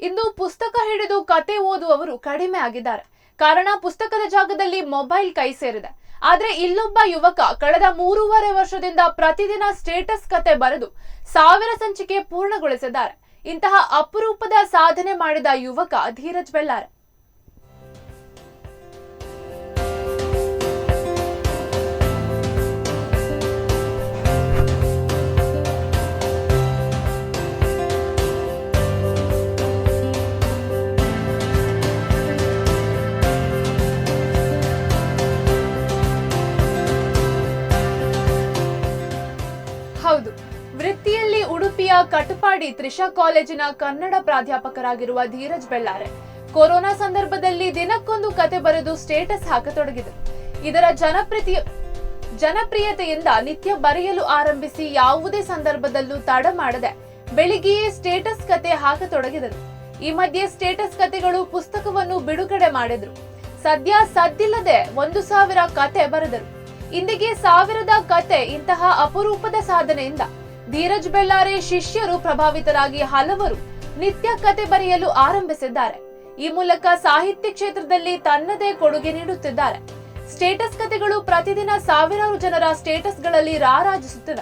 ಇಂದು ಪುಸ್ತಕ ಹಿಡಿದು ಕತೆ ಓದುವವರು ಕಡಿಮೆ ಆಗಿದ್ದಾರೆ. ಕಾರಣ ಪುಸ್ತಕದ ಜಾಗದಲ್ಲಿ ಮೊಬೈಲ್ ಕೈ ಸೇರಿದೆ. ಆದ್ರೆ ಇಲ್ಲೊಬ್ಬ ಯುವಕ ಕಳೆದ 3.5 ವರ್ಷದಿಂದ ಪ್ರತಿದಿನ ಸ್ಟೇಟಸ್ ಕತೆ ಬರೆದು 1000 ಸಂಚಿಕೆ ಪೂರ್ಣಗೊಳಿಸಿದ್ದಾರೆ. ಇಂತಹ ಅಪರೂಪದ ಸಾಧನೆ ಮಾಡಿದ ಯುವಕ ಧೀರಜ್ ಬೆಳ್ಳಾರೆ. ಹೌದು, ವೃತ್ತಿಯಲ್ಲಿ ಉಡುಪಿಯ ಕಟಪಾಡಿ ತ್ರಿಷಾ ಕಾಲೇಜಿನ ಕನ್ನಡ ಪ್ರಾಧ್ಯಾಪಕರಾಗಿರುವ ಧೀರಜ್ ಬೆಳ್ಳಾರೆ ಕೊರೋನಾ ಸಂದರ್ಭದಲ್ಲಿ ದಿನಕ್ಕೊಂದು ಕತೆ ಬರೆದು ಸ್ಟೇಟಸ್ ಹಾಕತೊಡಗಿದರು. ಇದರ ಜನಪ್ರಿಯತೆಯಿಂದ ನಿತ್ಯ ಬರೆಯಲು ಆರಂಭಿಸಿ ಯಾವುದೇ ಸಂದರ್ಭದಲ್ಲೂ ತಡ ಮಾಡದೆ ಬೆಳಿಗ್ಗೆಯೇ ಸ್ಟೇಟಸ್ ಕತೆ ಹಾಕತೊಡಗಿದರು. ಈ ಮಧ್ಯೆ ಸ್ಟೇಟಸ್ ಕತೆಗಳು ಪುಸ್ತಕವನ್ನು ಬಿಡುಗಡೆ ಮಾಡಿದ್ರು. ಸದ್ದಿಲ್ಲದೆ 1000 ಕತೆ ಬರೆದರು. ಇಂದಿಗೆ 1000ದ ಕತೆ. ಇಂತಹ ಅಪರೂಪದ ಸಾಧನೆಯಿಂದ ಧೀರಜ್ ಬೆಳ್ಳಾರೆ ಶಿಷ್ಯರು ಪ್ರಭಾವಿತರಾಗಿ ಹಲವರು ನಿತ್ಯ ಕತೆ ಬರೆಯಲು ಆರಂಭಿಸಿದ್ದಾರೆ. ಈ ಮೂಲಕ ಸಾಹಿತ್ಯ ಕ್ಷೇತ್ರದಲ್ಲಿ ತನ್ನದೇ ಕೊಡುಗೆ ನೀಡುತ್ತಿದ್ದಾರೆ. ಸ್ಟೇಟಸ್ ಕತೆಗಳು ಪ್ರತಿದಿನ ಸಾವಿರಾರು ಜನರ ಸ್ಟೇಟಸ್ಗಳಲ್ಲಿ ರಾರಾಜಿಸುತ್ತಿವೆ.